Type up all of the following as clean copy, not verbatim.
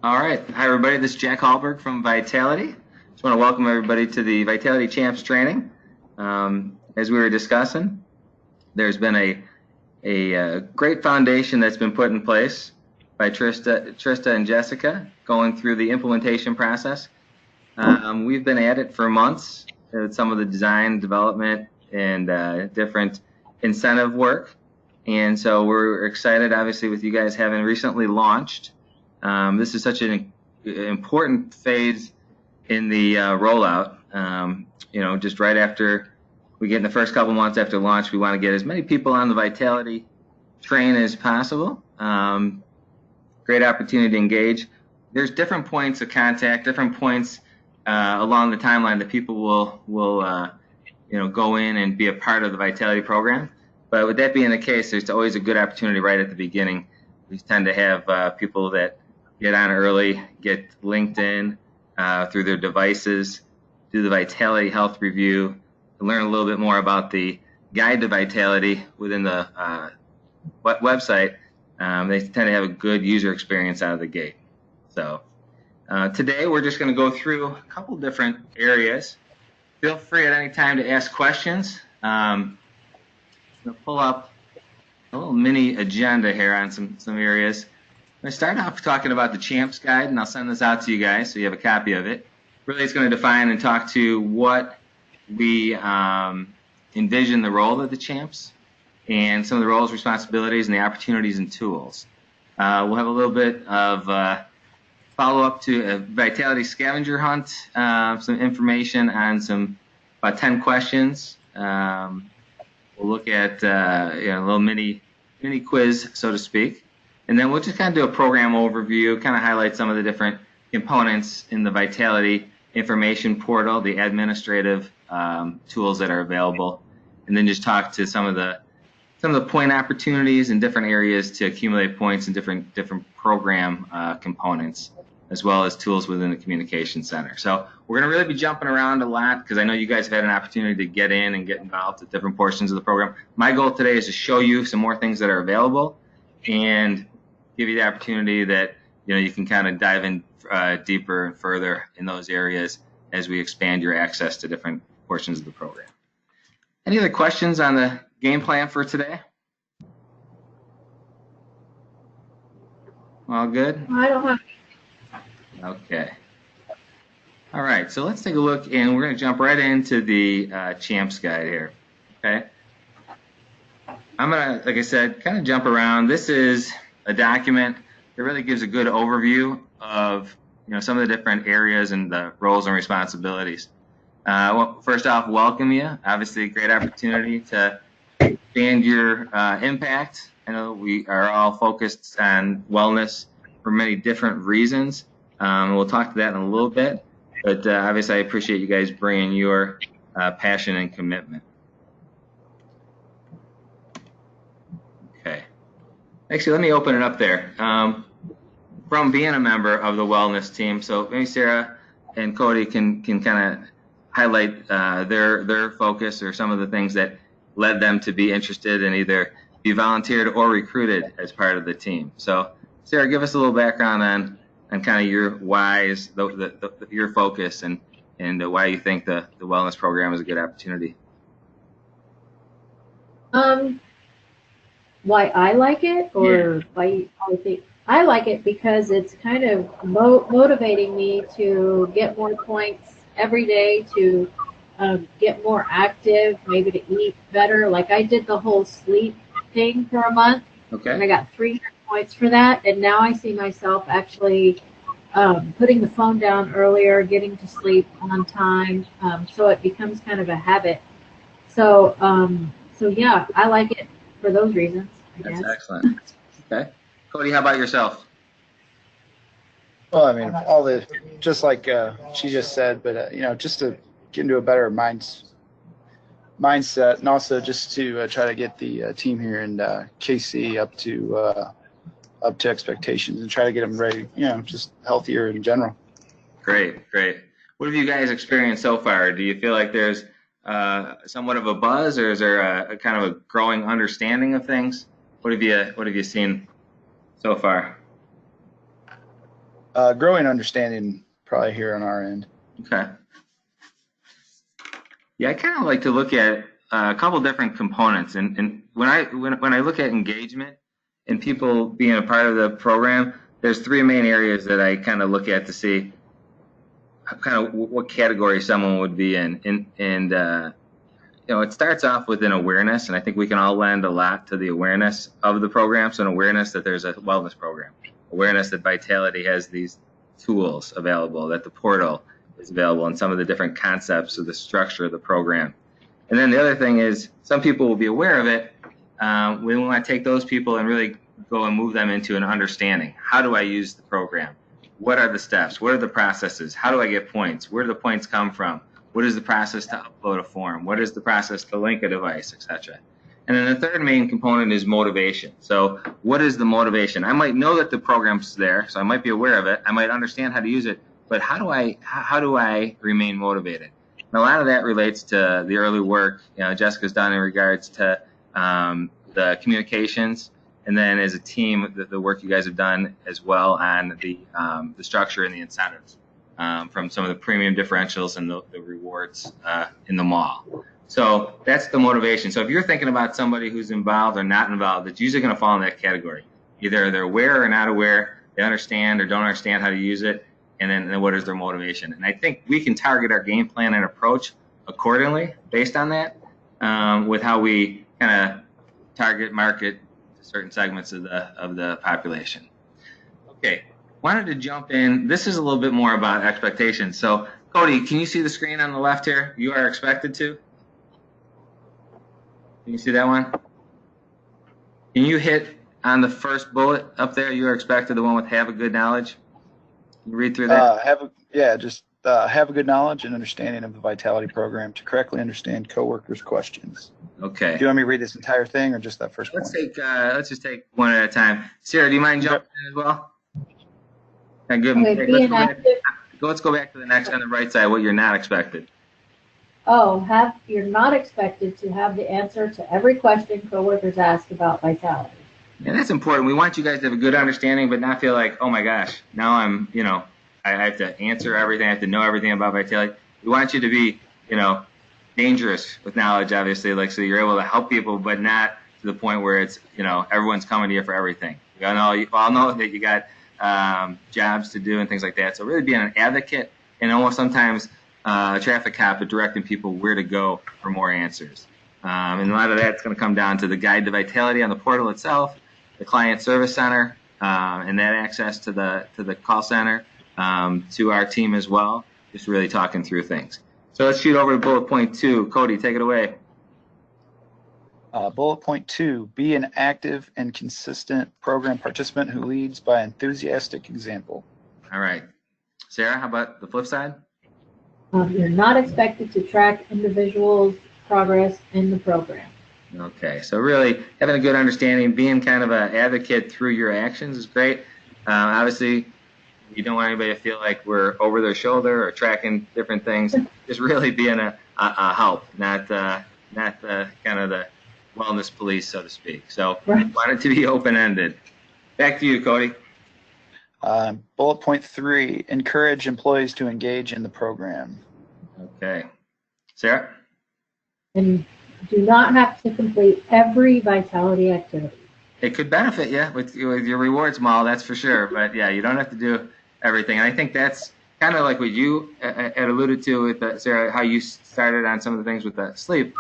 All right. Hi, everybody. This is Jack Hallberg from Vitality. Just want to welcome everybody to the Vitality Champs training. As we were discussing, there's been a great foundation that's been put in place by Trista and Jessica going through the implementation process. We've been at it for months with some of the design, development, and different incentive work. And so we're excited, obviously, with you guys having recently launched. This is such an important phase in the rollout. Just right after we get in the first couple months after launch, we want to get as many people on the Vitality train as possible. Great opportunity to engage. There's different points of contact, different points along the timeline that people will go in and be a part of the Vitality program. But with that being the case, there's always a good opportunity right at the beginning. We tend to have people that get on early, get linked in through their devices, do the Vitality Health Review, and learn a little bit more about the Guide to Vitality within the website. They tend to have a good user experience out of the gate. So today we're just going to go through a couple different areas. Feel free at any time to ask questions. I'm going to pull up a little mini agenda here on some areas. I'm going to start off talking about the Champs Guide, and I'll send this out to you guys so you have a copy of it. Really, it's going to define and talk to what we envision the role of the Champs and some of the roles, responsibilities, and the opportunities and tools. We'll have a little bit of follow-up to a Vitality scavenger hunt, some information on about 10 questions. We'll look at a little mini quiz, so to speak. And then we'll just kind of do a program overview, kind of highlight some of the different components in the Vitality information portal, the administrative tools that are available, and then just talk to some of the point opportunities in different areas to accumulate points in different program components, as well as tools within the communication center. So we're going to really be jumping around a lot because I know you guys have had an opportunity to get in and get involved with different portions of the program. My goal today is to show you some more things that are available and give you the opportunity that you can kind of dive in deeper and further in those areas as we expand your access to different portions of the program. Any other questions on the game plan for today? All good? I don't have. Okay. All right, so let's take a look, and we're going to jump right into the Champs Guide here. Okay. I'm going to, like I said, kind of jump around. This is a document that really gives a good overview of some of the different areas and the roles and responsibilities. Well, first off, welcome you. Obviously, a great opportunity to expand your impact. I know we are all focused on wellness for many different reasons. We'll talk to that in a little bit, but obviously I appreciate you guys bringing your passion and commitment. Okay. Actually, let me open it up there. From being a member of the wellness team, so maybe Sarah and Cody can kind of highlight their focus or some of the things that led them to be interested and either be volunteered or recruited as part of the team. So Sarah, give us a little background on kind of your whys, your focus, and why you think the wellness program is a good opportunity. Why I like it, or why I think I like it because it's kind of motivating me to get more points every day, to get more active, maybe to eat better. Like I did the whole sleep thing for a month, Okay. and I got 300 points for that. And now I see myself actually putting the phone down earlier, getting to sleep on time, so it becomes kind of a habit. So yeah, I like it for those reasons, I guess. That's excellent. Okay. Cody, how about yourself? Well, I mean, all the just like she just said, but just to get into a better mindset, and also just to try to get the team here in KC up to expectations and try to get them ready, just healthier in general. Great. What have you guys experienced so far? Do you feel like there's somewhat of a buzz, or is there a kind of a growing understanding of things? What have you seen so far? Growing understanding probably here on our end. Okay. Yeah, I kind of like to look at a couple different components, and when I look at engagement and people being a part of the program, there's three main areas that I kind of look at to see kind of what category someone would be in, and it starts off with an awareness, and I think we can all lend a lot to the awareness of the program. So an awareness that there's a wellness program, awareness that Vitality has these tools available, that the portal is available, and some of the different concepts of the structure of the program. And then the other thing is some people will be aware of it. We want to take those people and really go and move them into an understanding. How do I use the program? What are the steps? What are the processes? How do I get points? Where do the points come from? What is the process to upload a form? What is the process to link a device, etc.? And then the third main component is motivation. So what is the motivation? I might know that the program's there, so I might be aware of it. I might understand how to use it, but how do I remain motivated? And a lot of that relates to the early work Jessica's done in regards to the communications, and then as a team, the work you guys have done as well on the structure and the incentives from some of the premium differentials and the rewards in the mall. So that's the motivation. So if you're thinking about somebody who's involved or not involved, it's usually going to fall in that category. Either they're aware or not aware, they understand or don't understand how to use it, and then what is their motivation. And I think we can target our game plan and approach accordingly based on that with how we kind of target market certain segments of the population. Okay, wanted to jump in. This is a little bit more about expectations. So Cody, can you see the screen on the left here? You are expected to. Can you see that one? Can you hit on the first bullet up there? You are expected, the one with have a good knowledge. Can you read through that? Have a good knowledge and understanding of the Vitality program to correctly understand coworkers' questions. Okay. Do you want me to read this entire thing or just that first point? Let's just take one at a time. Sarah, do you mind jumping in as well? Okay, good. Let's go back to the next on the right side. What you're not expected. You're not expected to have the answer to every question coworkers ask about Vitality. And that's important. We want you guys to have a good understanding, but not feel like, oh my gosh, now I have to answer everything. I have to know everything about Vitality. We want you to be, dangerous with knowledge, obviously, so you're able to help people, but not to the point where it's, everyone's coming to you for everything. You all know that you got jobs to do and things like that. So really being an advocate and almost sometimes a traffic cop at directing people where to go for more answers. And a lot of that's going to come down to the guide to Vitality on the portal itself, the client service center, and that access to the call center, to our team as well, just really talking through things. So let's shoot over to bullet point 2. Cody, take it away. Bullet point 2, be an active and consistent program participant who leads by enthusiastic example. All right. Sarah, how about the flip side? You're not expected to track individuals' progress in the program. Okay, so really having a good understanding, being kind of an advocate through your actions is great. Obviously, you don't want anybody to feel like we're over their shoulder or tracking different things. Just really being a help, not kind of the wellness police, so to speak. So right. Want it to be open-ended. Back to you, Cody. Bullet point 3, encourage employees to engage in the program. Okay. Sarah? And do not have to complete every Vitality activity. It could benefit you with your rewards model, that's for sure. But yeah, you don't have to do everything. And I think that's kind of like what you had alluded to with Sarah, how you started on some of the things with the sleep.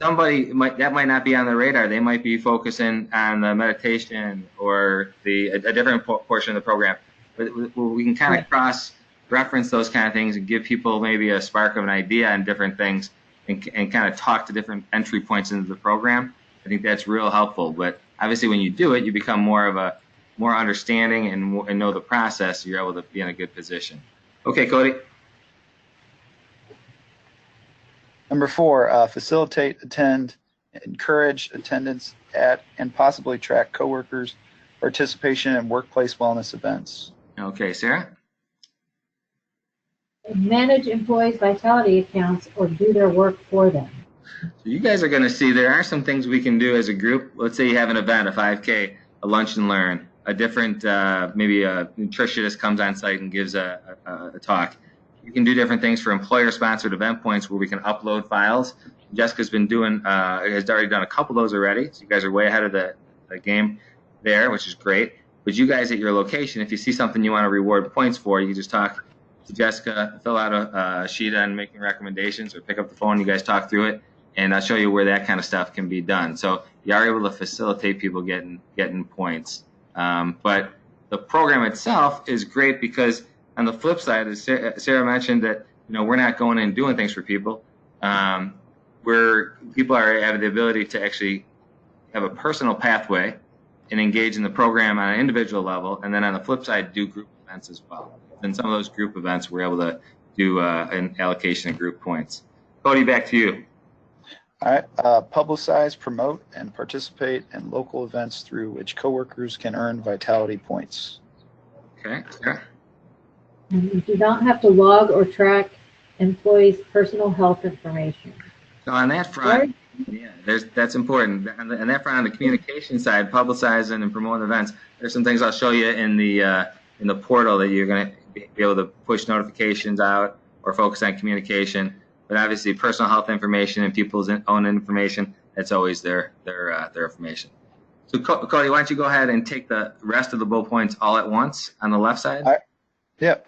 Somebody that might not be on the radar. They might be focusing on the meditation or a different portion of the program. But we can kind of cross-reference those kind of things and give people maybe a spark of an idea on different things and kind of talk to different entry points into the program. I think that's real helpful. But obviously, when you do it, you become more understanding and know the process. So you're able to be in a good position. Okay, Cody. Number 4, facilitate, attend, encourage attendance at, and possibly track coworkers' participation in workplace wellness events. Okay, Sarah. Manage employees' Vitality accounts or do their work for them. So you guys are going to see there are some things we can do as a group. Let's say you have an event, a 5K, a lunch and learn, a different, maybe a nutritionist comes on site and gives a talk. You can do different things for employer-sponsored event points where we can upload files. Jessica's been doing, has already done a couple of those already, so you guys are way ahead of the game there, which is great. But you guys at your location, if you see something you want to reward points for, you can just talk to Jessica, fill out a sheet on making recommendations, or pick up the phone, you guys talk through it, and I'll show you where that kind of stuff can be done. So you are able to facilitate people getting points. But the program itself is great because on the flip side, as Sarah mentioned, that we're not going in and doing things for people. Where people have the ability to actually have a personal pathway and engage in the program on an individual level, and then on the flip side, do group events as well. And some of those group events, we're able to do an allocation of group points. Cody, back to you. All right. Publicize, promote, and participate in local events through which coworkers can earn vitality points. Okay, Sarah? You do not have to log or track employees' personal health information. So on that front, yeah, that's important. On that front, on the communication side, publicizing and promoting events, there's some things I'll show you in the portal that you're going to be able to push notifications out or focus on communication. But obviously, personal health information and people's own information, that's always their information. So Cody, why don't you go ahead and take the rest of the bullet points all at once on the left side? Yep.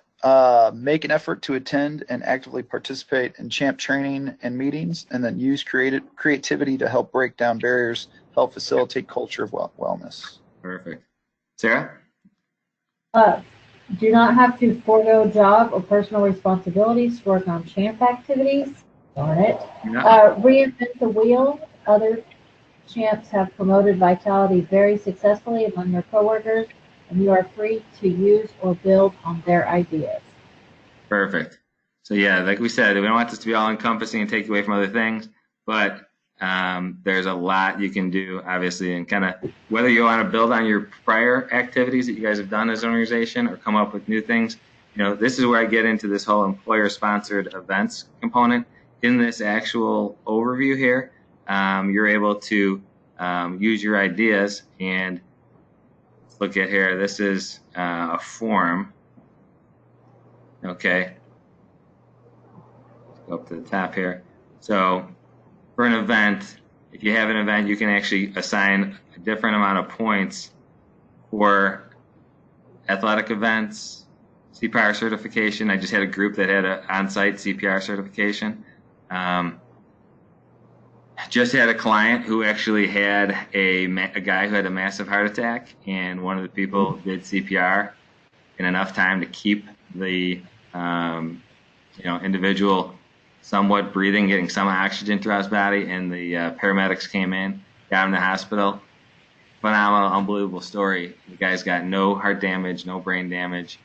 Make an effort to attend and actively participate in CHAMP training and meetings, and then use creativity to help break down barriers, help facilitate culture of wellness. Perfect. Sarah? Do not have to forego job or personal responsibilities to work on CHAMP activities. Darn it. No. Reinvent the wheel. Other CHAMPs have promoted vitality very successfully among their coworkers, and you are free to use or build on their ideas. Perfect. So yeah, like we said, we don't want this to be all encompassing and take you away from other things, but there's a lot you can do, obviously, and kind of whether you want to build on your prior activities that you guys have done as an organization or come up with new things. This is where I get into this whole employer-sponsored events component. In this actual overview here, you're able to use your ideas and look at here. This is a form. Okay. Go up to the top here. So for an event, if you have an event, you can actually assign a different amount of points for athletic events, CPR certification. I just had a group that had an on-site CPR certification. Just had a client who actually had a guy who had a massive heart attack, and one of the people did CPR in enough time to keep the individual somewhat breathing, getting some oxygen throughout his body, and the paramedics came in, got him to the hospital. Phenomenal, unbelievable story. The guy's got no heart damage, no brain damage,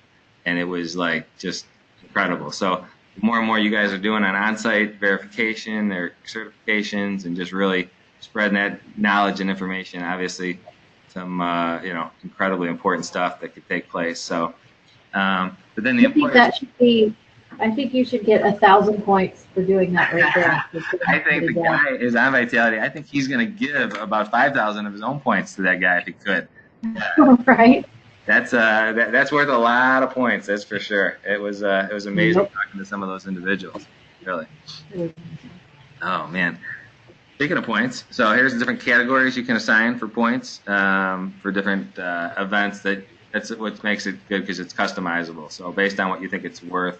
and it was like just incredible. So more and more you guys are doing on-site verification, their certifications, and just really spreading that knowledge and information. Obviously, some incredibly important stuff that could take place. So, but then the employer. I think you should get 1,000 points for doing that right there. I think the guy is on Vitality. I think he's going to give about 5,000 of his own points to that guy if he could. Right. That's worth a lot of points. That's for sure. It was amazing talking to some of those individuals. Really. Oh man. Speaking of points, so here's the different categories you can assign for points for different events. That's what makes it good because it's customizable. So based on what you think it's worth.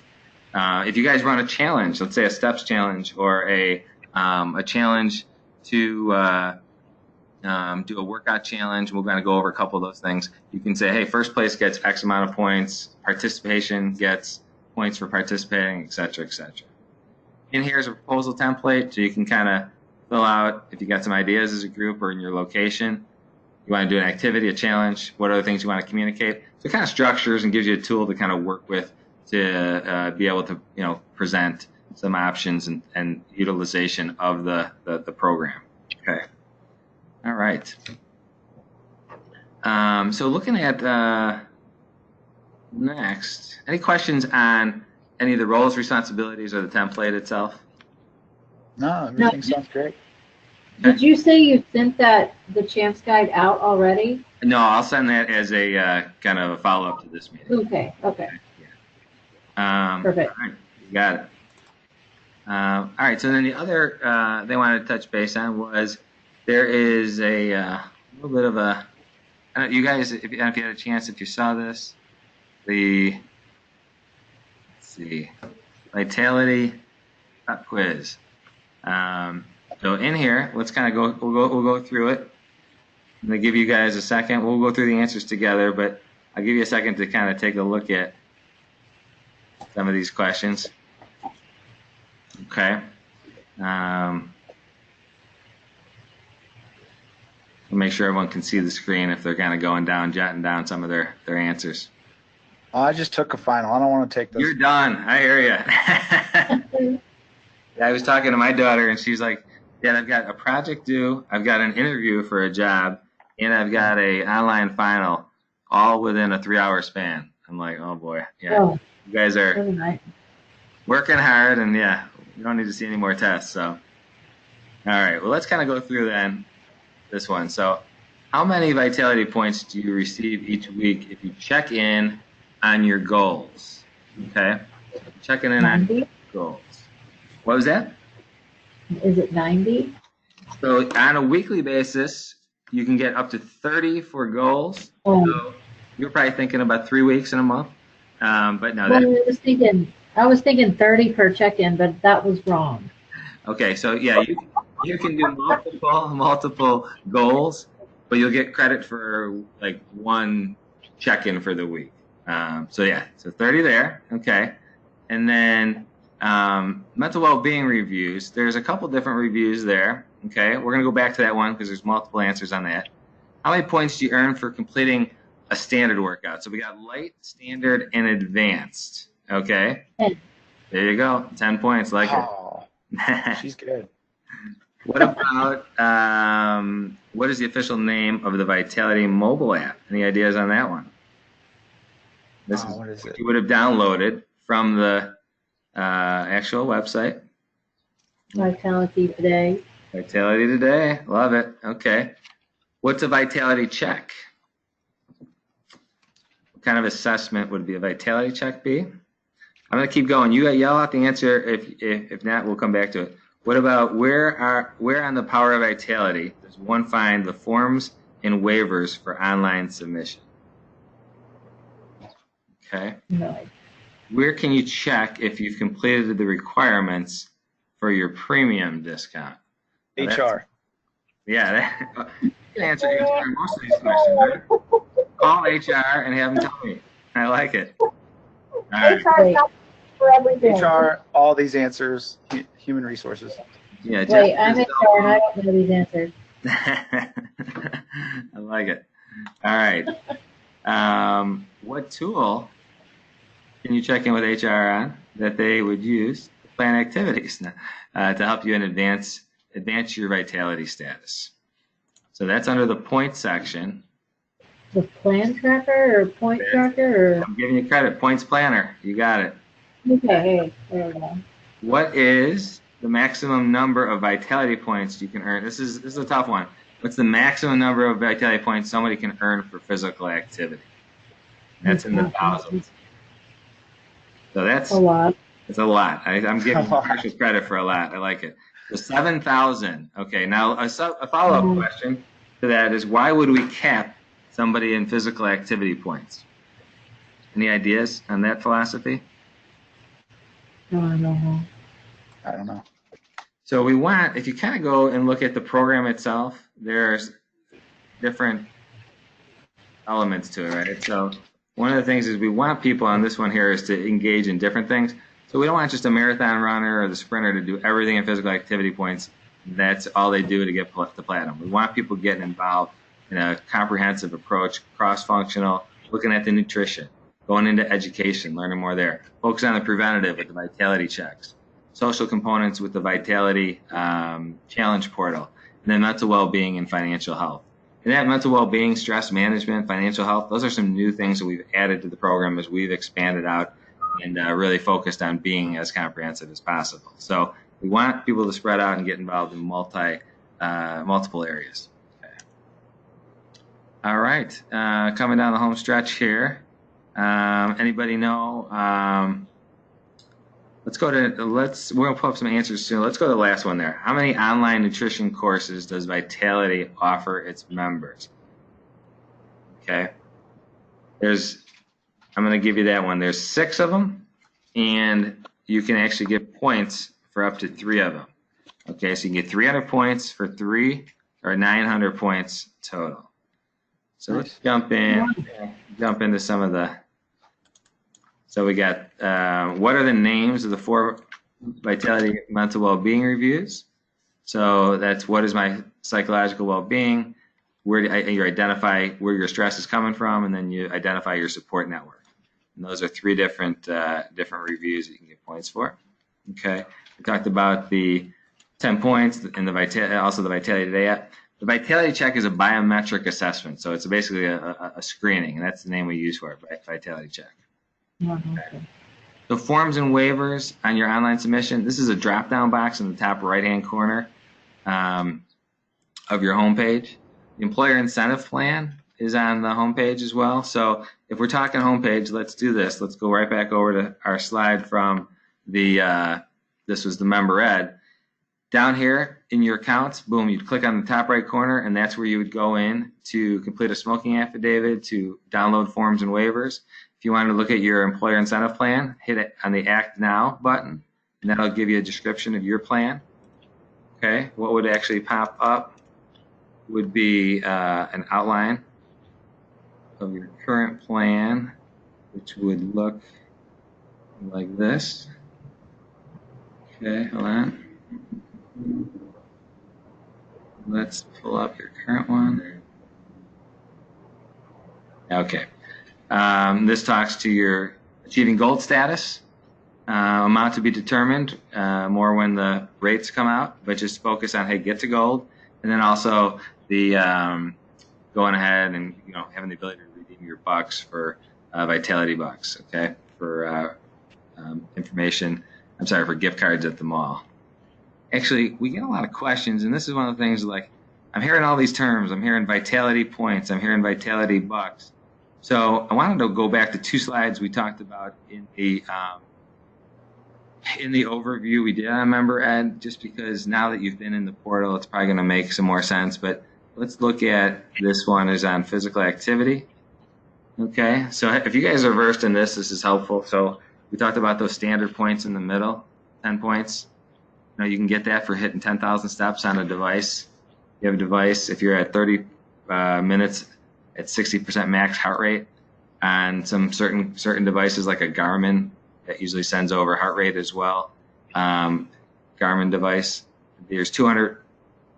If you guys run a challenge, let's say a steps challenge or a challenge to do a workout challenge, we're going to go over a couple of those things. You can say, hey, first place gets X amount of points, participation gets points for participating, et cetera, et cetera. In here's a proposal template, so you can kind of fill out if you got some ideas as a group or in your location. You want to do an activity, a challenge, what other things you want to communicate. So it kind of structures and gives you a tool to kind of work with to be able to present some options and utilization of the program. Okay. All right. So looking at next, any questions on any of the roles, responsibilities, or the template itself? No, everything sounds great. Did you say you sent the Champs Guide out already? No, I'll send that as a kind of a follow-up to this meeting. Okay, okay, Perfect. perfect. All right, you got it. All right, so then the other they wanted to touch base on was there is a little bit of a, you guys, if you had a chance, if you saw this, let's see, Vitality Pop Quiz. So in here, let's kind of we'll go through it. I'm going to give you guys a second. We'll go through the answers together, but I'll give you a second to kind of take a look at some of these questions. Okay. We'll make sure everyone can see the screen if they're kind of going down, jotting down some of their answers. I just took a final. I don't want to take this. You're done. I hear you. I was talking to my daughter, and she's like, Dad, I've got a project due, I've got an interview for a job, and I've got a online final, all within a 3-hour span. I'm like, oh boy, yeah. Oh, You guys are really nice. working hard, and yeah, you don't need to see any more tests. So, all right, well, let's kind of go through then this one. So, how many vitality points do you receive each week if you check in on your goals? Okay, checking in on 90? goals. What was that? Is it 90? So on a weekly basis, you can get up to 30 for goals. Oh, So you're probably thinking about 3 weeks in a month. But no, well, I was thinking 30 per check-in, but that was wrong. okay. So yeah, you can do multiple goals, but you'll get credit for like one check-in for the week. So yeah, so 30 there. Okay, and then mental well-being reviews. There's a couple different reviews there. Okay, we're gonna go back to that one because there's multiple answers on that. How many points do you earn for completing a standard workout? So we got light, standard, and advanced. Okay, 10. there you go. 10 points. Like Oh, it. she's good. What about what is the official name of the Vitality mobile app? Any ideas on that one? This What is it? you would have downloaded from the actual website. Vitality Today. Vitality Today. Love it. Okay. What's a vitality check? What kind of assessment would be a vitality check be? I'm going to keep going. You got yell out the answer. If not, we'll come back to it. What about where on the Power of Vitality does one find the forms and waivers for online submission? Okay. No. Where can you check if you've completed the requirements for your premium discount? HR. Yeah, you can answer HR most of these questions, right? Call HR and have them tell me. I like it. All right. Wait, For everything. HR, all these answers, human resources. Yeah, wait, I'm HR and I don't know these answers. I like it. All right. What tool can you check in with HR on that they would use to plan activities to help you in advance your vitality status? So that's under the points section. The plan tracker or point tracker or I'm giving you credit. Points planner. You got it. okay, there we go. What is the maximum number of vitality points you can earn? This is a tough one. What's the maximum number of vitality points somebody can earn for physical activity? That's in the thousands. So that's A lot. it's a lot. I'm giving Marshall credit for a lot. I like it. So 7,000. Okay, now a follow-up question to that is why would we cap somebody in physical activity points? Any ideas on that philosophy? No, I don't know. I don't know. So we want, if you kind of go and look at the program itself, there's different elements to it, right? So one of the things is we want people on this one here is to engage in different things. So we don't want just a marathon runner or the sprinter to do everything in physical activity points. That's all they do to get to platinum. We want people getting involved in a comprehensive approach, cross-functional, looking at the nutrition, going into education, learning more there, focus on the preventative with the vitality checks, social components with the Vitality Challenge portal, and then mental well-being and financial health. And that mental well-being, stress management, financial health, those are some new things that we've added to the program as we've expanded out and really focused on being as comprehensive as possible. So we want people to spread out and get involved in multi multiple areas. Okay. All right, coming down the home stretch here. Anybody know? We're gonna pull up some answers soon. Let's go to the last one there. How many online nutrition courses does Vitality offer its members? Okay. I'm gonna give you that one. There's 6 of them, and you can actually get points for up to 3 of them. Okay, so you can get 300 points for 3, or 900 points total. So let's jump into some of the. So we got, what are the names of the 4 Vitality mental well-being reviews? So that's what is my psychological well-being, where you identify where your stress is coming from, and then you identify your support network. And those are 3 different reviews that you can get points for. Okay, we talked about the 10 points and also the Vitality Today app. The Vitality Check is a biometric assessment, so it's basically a screening, and that's the name we use for it, Vitality Check. Okay. So forms and waivers on your online submission. This is a drop-down box in the top right-hand corner of your homepage. The employer incentive plan is on the homepage as well. So if we're talking homepage, let's do this. Let's go right back over to our slide from the this was the member ed. Down here in your accounts, boom, you'd click on the top right corner, and that's where you would go in to complete a smoking affidavit, to download forms and waivers. If you want to look at your employer incentive plan, hit it on the Act Now button, and that'll give you a description of your plan. Okay, what would actually pop up would be an outline of your current plan, which would look like this. Okay, hold on. Let's pull up your current one. Okay. This talks to your achieving gold status, amount to be determined, more when the rates come out, but just focus on, hey, get to gold, and then also the going ahead and having the ability to redeem your bucks for Vitality bucks, okay, for information. I'm sorry, for gift cards at the mall. Actually, we get a lot of questions, and this is one of the things, like, I'm hearing all these terms. I'm hearing Vitality points. I'm hearing Vitality bucks. So I wanted to go back to 2 slides we talked about in the overview we did on member ed, just because now that you've been in the portal, it's probably going to make some more sense. But let's look at this one is on physical activity. Okay, so if you guys are versed in this is helpful. So we talked about those standard points in the middle, 10 points. You can get that for hitting 10,000 steps on a device. You have a device, if you're at 30 minutes at 60% max heart rate, on some certain devices like a Garmin that usually sends over heart rate as well. Garmin device, there's 200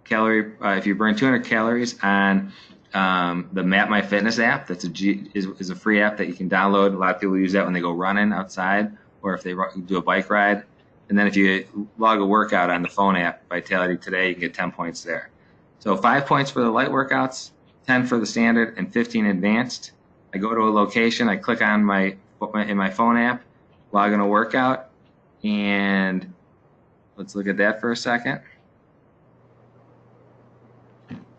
calorie. If you burn 200 calories on the MapMyFitness app, that's is a free app that you can download. A lot of people use that when they go running outside, or if they do a bike ride. And then if you log a workout on the phone app, Vitality Today, you can get 10 points there. So 5 points for the light workouts, 10 for the standard, and 15 advanced. I go to a location, I click on in my phone app, log in a workout, and let's look at that for a second.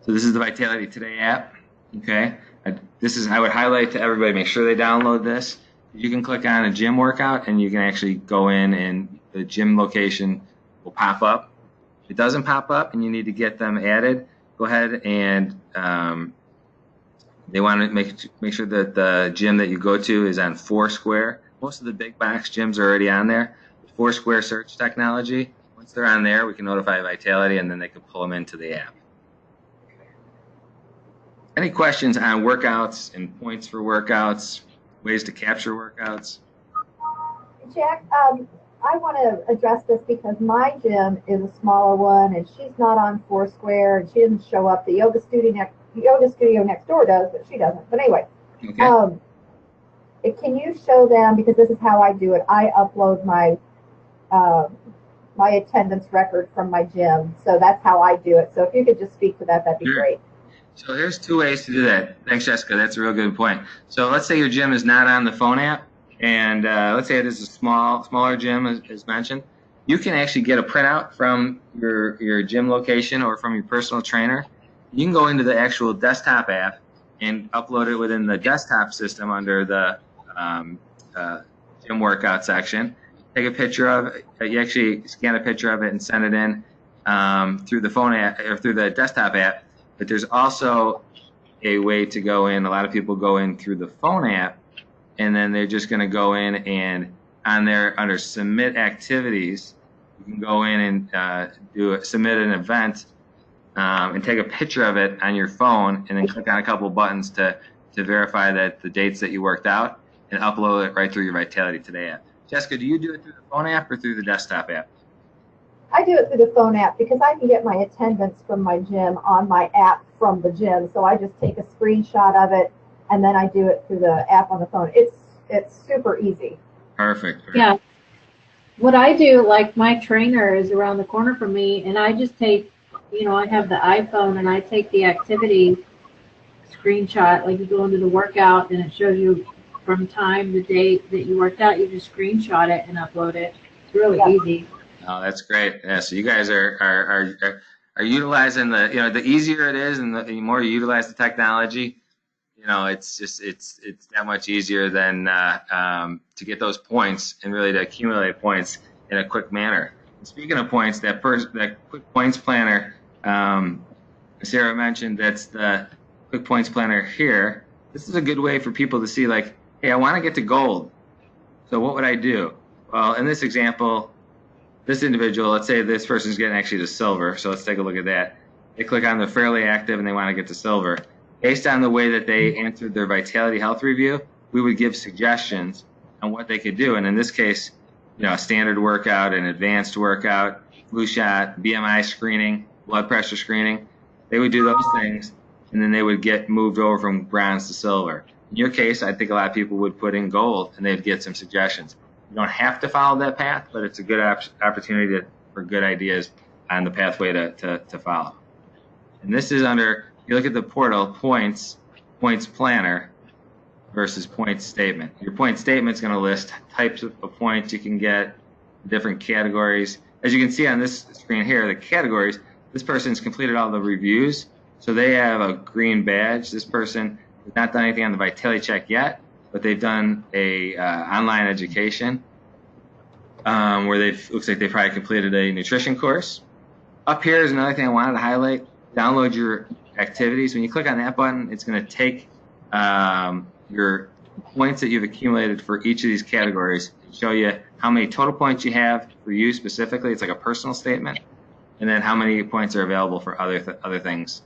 So this is the Vitality Today app. Okay, I would highlight to everybody, make sure they download this. You can click on a gym workout, and you can actually go in, and the gym location will pop up. If it doesn't pop up and you need to get them added, go ahead and they want to make sure that the gym that you go to is on Foursquare. Most of the big box gyms are already on there. With Foursquare search technology, once they're on there, we can notify Vitality, and then they can pull them into the app. Any questions on workouts and points for workouts, ways to capture workouts? Jack, I want to address this because my gym is a smaller one, and she's not on Foursquare, and she didn't show up. The yoga studio next door does, but she doesn't. But anyway, can you show them, because this is how I do it. I upload my my attendance record from my gym, so that's how I do it. So if you could just speak to that, that'd be great. So there's 2 ways to do that. Thanks, Jessica. That's a real good point. So let's say your gym is not on the phone app, and let's say it is a smaller gym, as mentioned. you can actually get a printout from your gym location or from your personal trainer. You can go into the actual desktop app and upload it within the desktop system under the gym workout section. Take a picture of it. You actually scan a picture of it and send it in through the phone app or through the desktop app. But there's also a way to go in. A lot of people go in through the phone app, and then they're just going to go in and on there under submit activities, you can go in and submit an event and take a picture of it on your phone, and then click on a couple buttons to verify that the dates that you worked out, and upload it right through your Vitality Today app. Jessica, do you do it through the phone app or through the desktop app? I do it through the phone app because I can get my attendance from my gym on my app from the gym. So I just take a screenshot of it and then I do it through the app on the phone. It's super easy. Perfect. Yeah. What I do, like my trainer is around the corner from me, and I just take, I have the iPhone and I take the activity screenshot, like you go into the workout and it shows you from time, the date that you worked out, you just screenshot it and upload it. It's really easy. Oh, that's great. Yeah, so you guys are utilizing the easier it is and the more you utilize the technology, it's that much easier than to get those points and really to accumulate points in a quick manner. And speaking of points, that quick points planner, Sarah mentioned, that's the quick points planner here. This is a good way for people to see, like, hey, I want to get to gold. So what would I do? Well, in this example, this individual, let's say this person's getting actually to silver. So let's take a look at that. They click on the fairly active and they want to get to silver. Based on the way that they answered their Vitality Health Review, we would give suggestions on what they could do. And in this case, a standard workout, an advanced workout, flu shot, BMI screening, blood pressure screening. They would do those things, and then they would get moved over from bronze to silver. In your case, I think a lot of people would put in gold, and they'd get some suggestions. You don't have to follow that path, but it's a good opportunity for good ideas on the pathway to follow. And this is under, you look at the portal, points planner versus points statement. Your point statement is going to list types of points you can get, different categories. As you can see on this screen here, the categories, this person's completed all the reviews, so they have a green badge. This person has not done anything on the Vitality Check yet, but they've done a online education where looks like they probably completed a nutrition course. Up here is another thing I wanted to highlight. Download your activities. When you click on that button, it's going to take your points that you've accumulated for each of these categories and show you how many total points you have for you specifically. It's like a personal statement. And then how many points are available for other things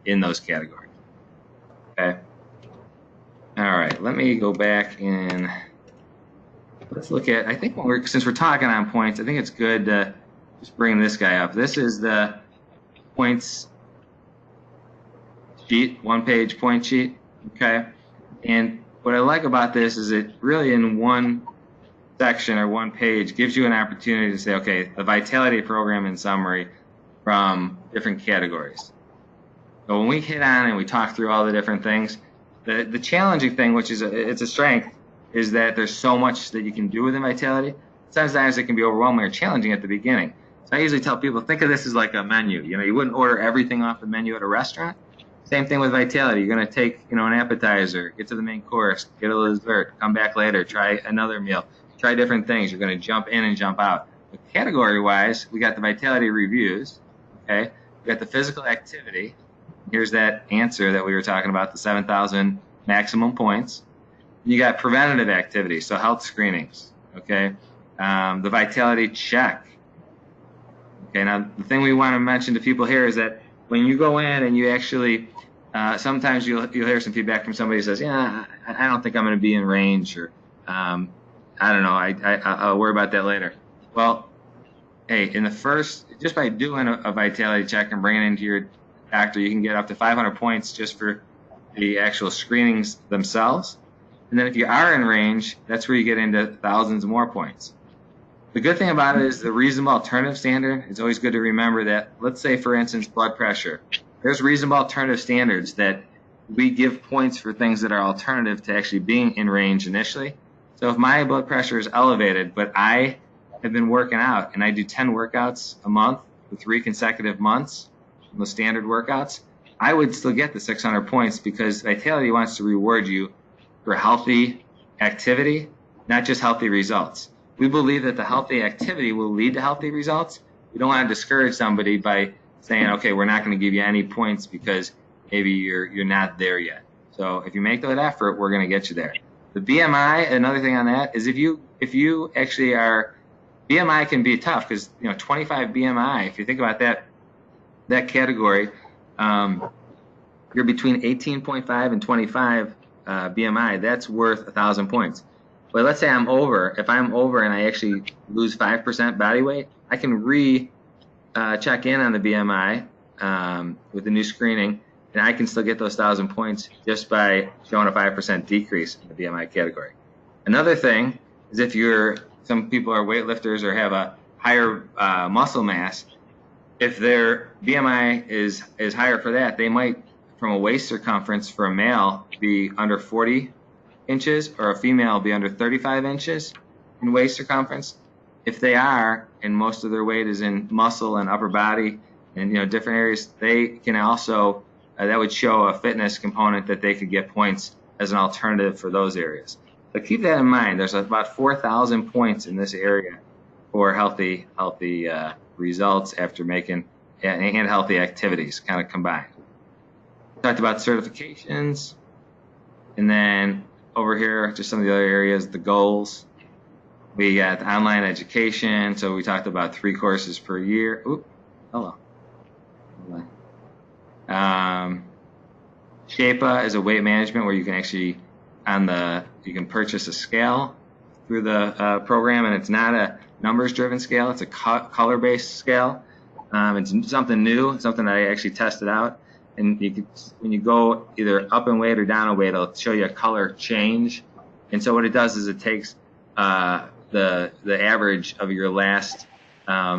in those categories. Okay. All right, let me go back and let's look at, I think since we're talking on points, I think it's good to just bring this guy up. This is the points sheet, one-page point sheet, okay? And what I like about this is it really in one section or one page gives you an opportunity to say, okay, the Vitality program in summary from different categories. So when we hit on and we talk through all the different things, the challenging thing, which is it's a strength, is that there's so much that you can do within Vitality. Sometimes it can be overwhelming or challenging at the beginning. So I usually tell people, think of this as like a menu. You wouldn't order everything off the menu at a restaurant. Same thing with Vitality. You're going to take, an appetizer, get to the main course, get a dessert, come back later, try another meal, try different things. You're going to jump in and jump out. But category-wise, we got the Vitality reviews. Okay, we got the physical activity. Here's that answer that we were talking about, the 7,000 maximum points. You got preventative activities, so health screenings. Okay, the Vitality Check. Okay, now the thing we want to mention to people here is that when you go in and you actually, sometimes you'll hear some feedback from somebody who says, yeah, I don't think I'm going to be in range, or I don't know, I'll worry about that later. Well, hey, just by doing a Vitality Check and bringing it into your doctor, you can get up to 500 points just for the actual screenings themselves. And then if you are in range, that's where you get into thousands more points. The good thing about it is the reasonable alternative standard. It's always good to remember that, let's say, for instance, blood pressure. There's reasonable alternative standards that we give points for things that are alternative to actually being in range initially. So if my blood pressure is elevated, but I have been working out and I do 10 workouts a month for 3 consecutive months, the standard workouts, I would still get the 600 points because Vitality wants to reward you for healthy activity, not just healthy results. We believe that the healthy activity will lead to healthy results. We don't want to discourage somebody by saying, okay, we're not going to give you any points because maybe you're not there yet. So if you make that effort, we're going to get you there. The BMI, another thing on that is if you actually are, BMI can be tough because 25 BMI. If you think about that category, you're between 18.5 and 25 BMI. That's worth 1,000 points. But let's say I'm over. If I'm over and I actually lose 5% body weight, I can check in on the BMI with the new screening, and I can still get those 1,000 points just by showing a 5% decrease in the BMI category. Another thing is if some people are weightlifters or have a higher muscle mass, if their BMI is higher for that, they might, from a waist circumference for a male, be under 40 inches, or a female be under 35 inches in waist circumference. If they are, and most of their weight is in muscle and upper body and different areas, they can also that would show a fitness component that they could get points as an alternative for those areas. So keep that in mind. There's about 4,000 points in this area for healthy results after making and healthy activities kind of combined. Talked about certifications, and then over here just some of the other areas, the goals. We got online education, so we talked about 3 courses per year. Oop, hello. Shape'a is a weight management where you can actually you can purchase a scale through the program, and it's not a numbers-driven scale. It's a color-based scale. It's something new, something that I actually tested out. And when you go either up in weight or down in weight, it'll show you a color change. And so what it does is it takes the average of your last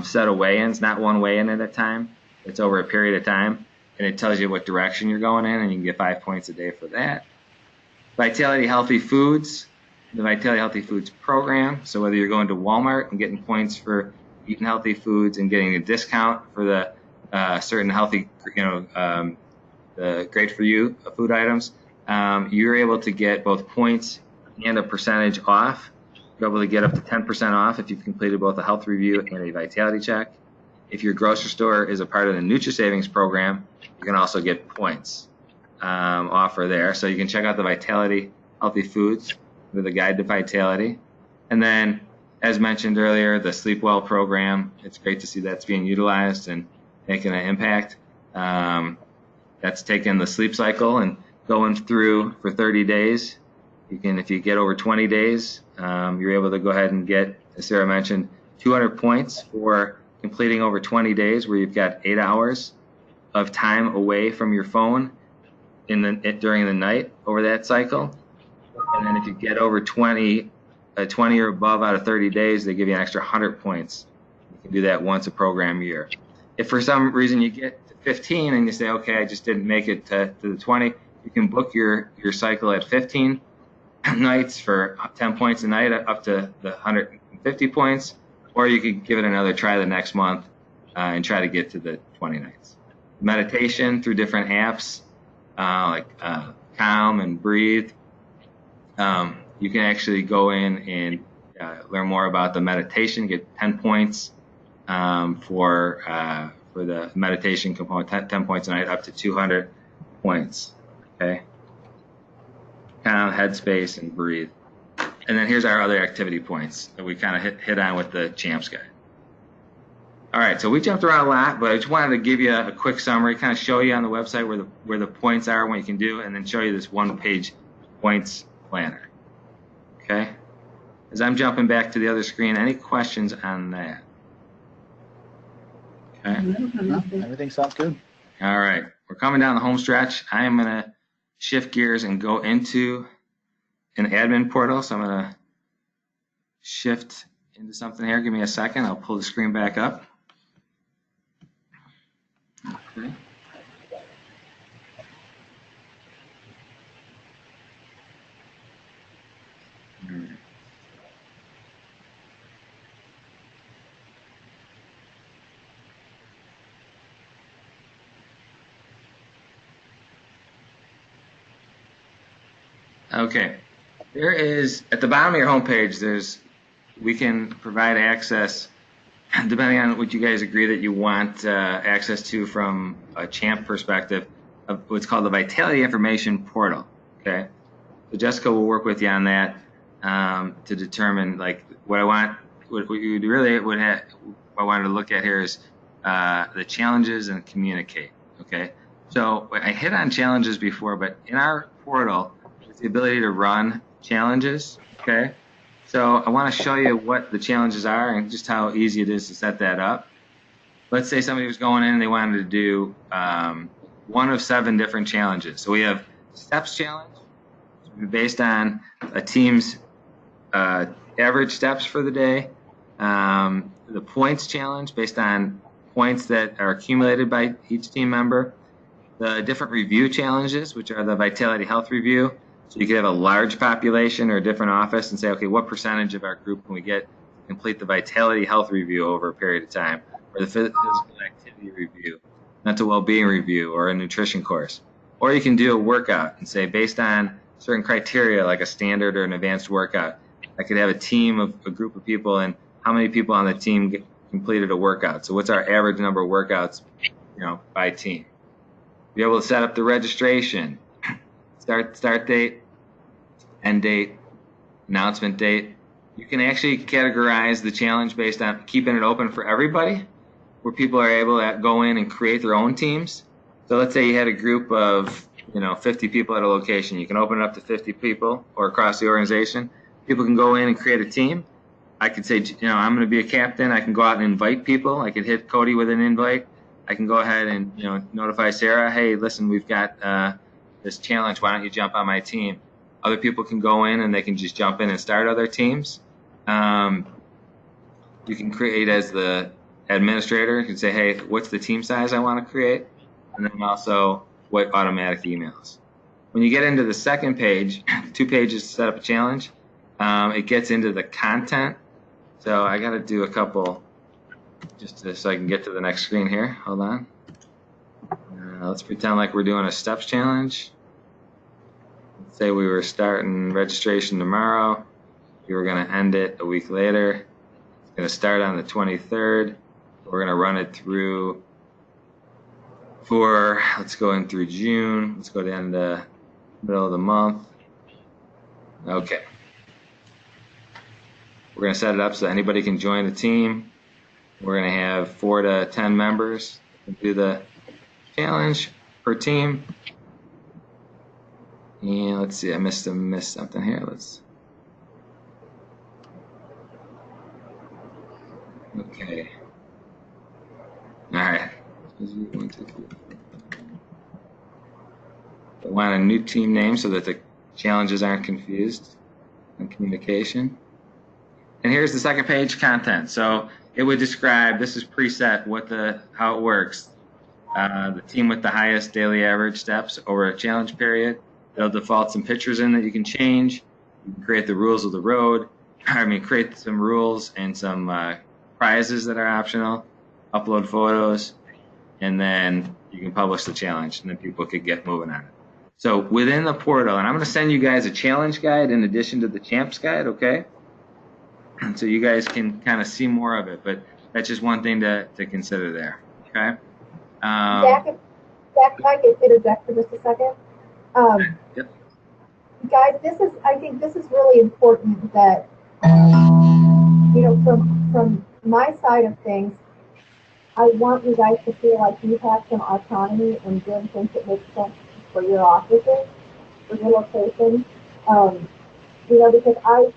set of weigh-ins, not one weigh-in at a time. It's over a period of time, and it tells you what direction you're going in, and you can get 5 points a day for that. Vitality Healthy Foods, the Vitality Healthy Foods program. So whether you're going to Walmart and getting points for eating healthy foods and getting a discount for the certain healthy, the great for you food items, you're able to get both points and a percentage off. You're able to get up to 10% off if you've completed both a health review and a vitality check. If your grocery store is a part of the NutriSavings program, you can also get points offer there. So you can check out the Vitality Healthy Foods with a guide to vitality. And then, as mentioned earlier, the Sleep Well program. It's great to see that's being utilized and making an impact. That's taking the sleep cycle and going through for 30 days. If you get over 20 days, you're able to go ahead and get, as Sarah mentioned, 200 points for completing over 20 days, where you've got 8 hours of time away from your phone during the night over that cycle. And then if you get over 20 or above out of 30 days, they give you an extra 100 points. You can do that once a program year. If for some reason you get to 15 and you say, okay, I just didn't make it to the 20, you can book your cycle at 15 nights for 10 points a night up to the 150 points, or you could give it another try the next month and try to get to the 20 nights. Meditation through different apps like Calm and Breathe. You can actually go in and learn more about the meditation, get 10 points for the meditation component, 10 points a night, up to 200 points. Okay. Calm, Headspace, and Breathe. And then here's our other activity points that we kind of hit on with the Champs Guide. All right, so we jumped around a lot, but I just wanted to give you a quick summary, kind of show you on the website where the points are, what you can do, and then show you this one-page points planner. Okay? As I'm jumping back to the other screen, any questions on that? Okay. Everything sounds good. All right, we're coming down the home stretch. I am going to shift gears and go into an admin portal. So I'm going to shift into something here. Give me a second. I'll pull the screen back up. Okay. Okay. There is, at the bottom of your homepage, we can provide access, depending on what you guys agree that you want access to from a CHAMP perspective, of what's called the Vitality Information Portal. Okay. So Jessica will work with you on that to determine like what I want. What you really would have, what I wanted to look at here is the challenges and communicate. Okay. So I hit on challenges before, but in our portal, it's the ability to run challenges. Okay. So I want to show you what the challenges are and just how easy it is to set that up. Let's say somebody was going in and they wanted to do one of 7 different challenges. So we have steps challenge based on a team's average steps for the day. The points challenge based on points that are accumulated by each team member. The different review challenges, which are the Vitality Health Review. So you could have a large population or a different office and say, okay, what percentage of our group can we get to complete the Vitality Health Review over a period of time? Or the physical activity review, mental well-being review, or a nutrition course. Or you can do a workout and say, based on certain criteria, like a standard or an advanced workout, I could have a team of a group of people, and how many people on the team completed a workout. So what's our average number of workouts, by team? Be able to set up the registration, start date, end date, announcement date. You can actually categorize the challenge based on keeping it open for everybody, where people are able to go in and create their own teams. So let's say you had a group of 50 people at a location. You can open it up to 50 people or across the organization. People can go in and create a team. I could say, I'm going to be a captain. I can go out and invite people. I could hit Cody with an invite. I can go ahead and notify Sarah, hey, listen, we've got this challenge. Why don't you jump on my team? Other people can go in and they can just jump in and start other teams. You can create as the administrator. You can say, hey, what's the team size I want to create? And then also what automatic emails. When you get into the second page, 2 pages to set up a challenge, it gets into the content. So I got to do a couple just so I can get to the next screen here. Hold on. Let's pretend like we're doing a steps challenge. Let's say we were starting registration tomorrow. We were going to end it a week later. It's going to start on the 23rd. We're going to run it through let's go in through June. Let's go down to the middle of the month. Okay. We're going to set it up so anybody can join the team. We're going to have 4 to 10 members do the challenge per team. And let's see, I missed something here. Okay. All right. I want a new team name so that the challenges aren't confused and communication. And here's the second page, content. So it would describe, this is preset, how it works. The team with the highest daily average steps over a challenge period. They'll default some pictures in that you can change. You can create the rules of the road. Create some rules and some prizes that are optional. Upload photos. And then you can publish the challenge, and then people could get moving on it. So within the portal, and I'm going to send you guys a challenge guide in addition to the champs guide, okay? And so you guys can kind of see more of it, but that's just one thing to consider there, okay? Jack, if I could interject for just a second. Yep. Guys, I think this is really important that, from my side of things, I want you guys to feel like you have some autonomy in doing things that make sense for your offices, for your location. Because I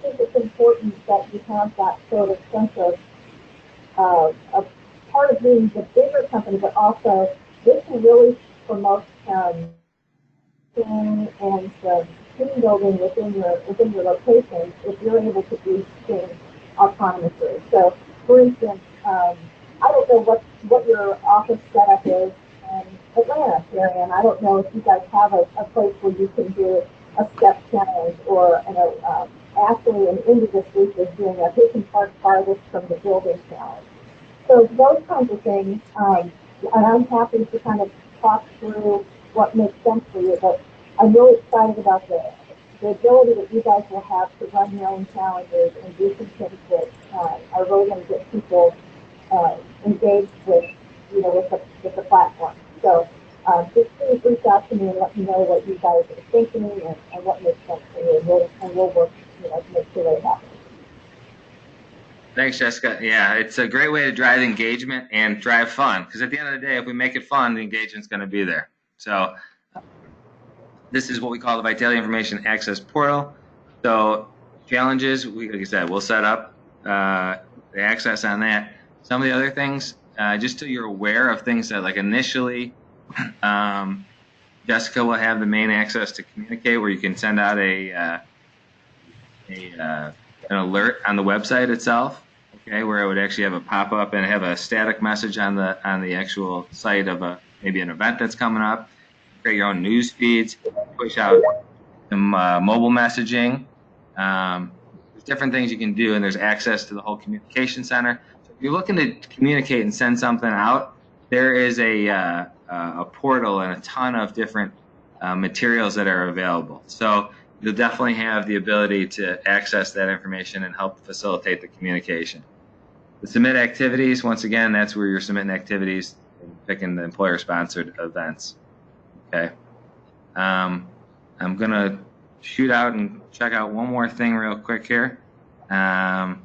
think it's important that you have that sort of sense of part of being the bigger company, but also this can really promote and the team building within your location if you're able to do things autonomously. So, for instance, I don't know what your office setup is in Atlanta, Marianne. I don't know if you guys have a place where you can do a step challenge or actually an Indy this week is doing a who can park farthest from the building challenge. So those kinds of things, and I'm happy to kind of talk through what makes sense for you, but I'm really excited about the the ability that you guys will have to run your own challenges and do some things that are really going to get people engaged with, with the platform. So just please reach out to me and let me know what you guys are thinking and what makes sense for you, and we'll work, to make sure that it happens. Thanks, Jessica. Yeah, it's a great way to drive engagement and drive fun, because at the end of the day, if we make it fun, the engagement's going to be there. So this is what we call the Vitality Information Access Portal. So challenges, like I said, we'll set up the access on that. Some of the other things, just so you're aware of things that, like, initially, Jessica will have the main access to communicate, where you can send out an alert on the website itself. Okay, where it would actually have a pop-up and have a static message on the actual site of maybe an event that's coming up. Create your own news feeds, push out some mobile messaging. There's different things you can do, and there's access to the whole communication center. So if you're looking to communicate and send something out, there is a portal and a ton of different materials that are available. So you'll definitely have the ability to access that information and help facilitate the communication. The submit activities, once again, that's where you're submitting activities and picking the employer-sponsored events. Okay. I'm going to shoot out and check out one more thing real quick here. Give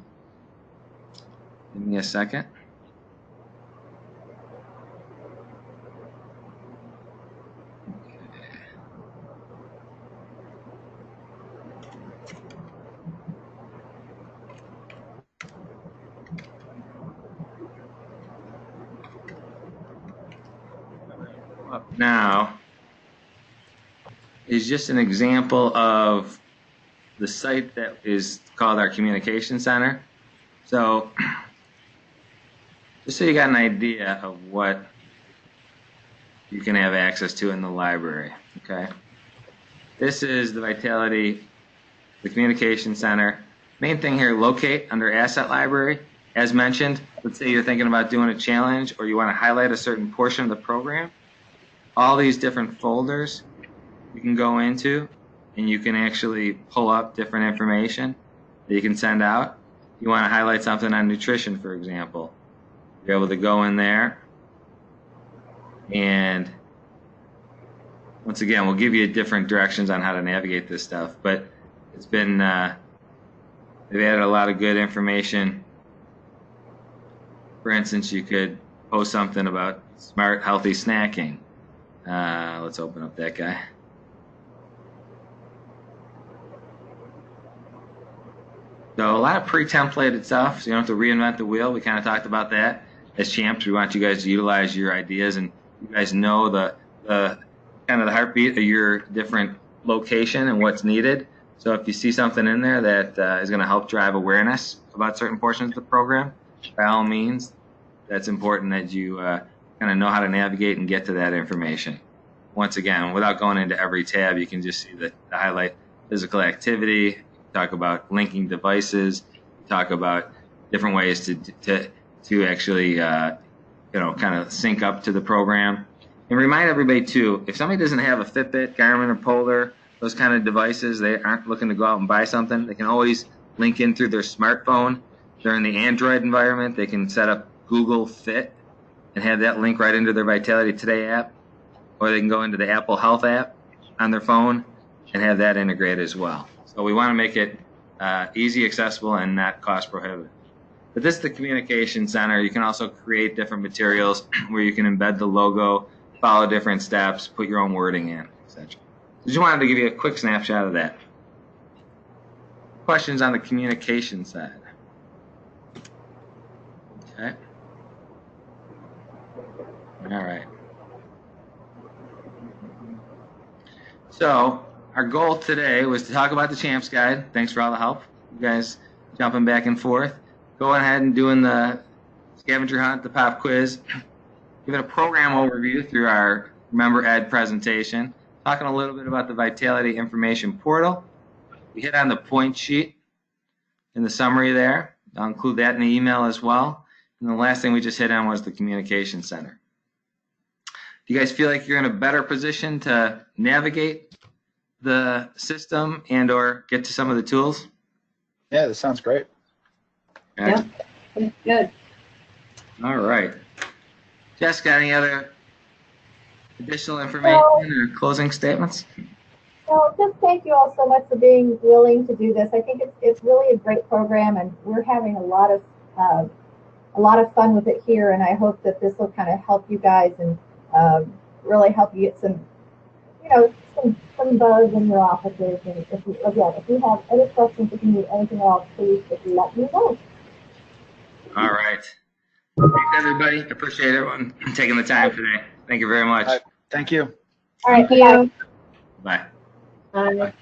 me a second. Up now is just an example of the site that is called our communication center. So just so you got an idea of what you can have access to in the library, okay? This is the Vitality, the communication center. Main thing here, locate under asset library. As mentioned, let's say you're thinking about doing a challenge or you want to highlight a certain portion of the program. All these different folders you can go into, and you can actually pull up different information that you can send out. You want to highlight something on nutrition, for example. You're able to go in there, and once again, we'll give you different directions on how to navigate this stuff. But it's been, they've added a lot of good information. For instance, you could post something about smart, healthy snacking. Let's open up that guy. So a lot of pre-templated stuff, so you don't have to reinvent the wheel. We kind of talked about that. As champs, we want you guys to utilize your ideas, and you guys know the kind of the heartbeat of your different location and what's needed. So if you see something in there that is going to help drive awareness about certain portions of the program, by all means, that's important that you kind of know how to navigate and get to that information. Once again, without going into every tab, you can just see the highlight physical activity, talk about linking devices, talk about different ways to actually kind of sync up to the program. And remind everybody too, if somebody doesn't have a Fitbit, Garmin, or Polar, those kind of devices, they aren't looking to go out and buy something, they can always link in through their smartphone. They're in the Android environment, they can set up Google Fit and have that link right into their Vitality Today app, or they can go into the Apple Health app on their phone and have that integrated as well. So we want to make it easy, accessible, and not cost prohibitive. But this is the communication center. You can also create different materials where you can embed the logo, follow different steps, put your own wording in, etc. Just wanted to give you a quick snapshot of that. Questions on the communication side? Okay. All right. So our goal today was to talk about the Champs Guide. Thanks for all the help. You guys jumping back and forth. Going ahead and doing the scavenger hunt, the pop quiz. Give it a program overview through our Remember Ed presentation. Talking a little bit about the Vitality Information Portal. We hit on the point sheet in the summary there. I'll include that in the email as well. And the last thing we just hit on was the Communication Center. Do you guys feel like you're in a better position to navigate the system and or get to some of the tools? Yeah, that sounds great. Yep. It's good. All right. Jessica, any other additional information or closing statements? Well, just thank you all so much for being willing to do this. I think it's really a great program, and we're having a lot of fun with it here. And I hope that this will kind of help you guys and really help you get some, some buzz in your offices. And if you have any questions, if you need anything else, please just let me know. All right. Thanks, everybody. Appreciate everyone taking the time today. Thank you very much. All right. Thank you. All right, Thank you. Bye. Bye.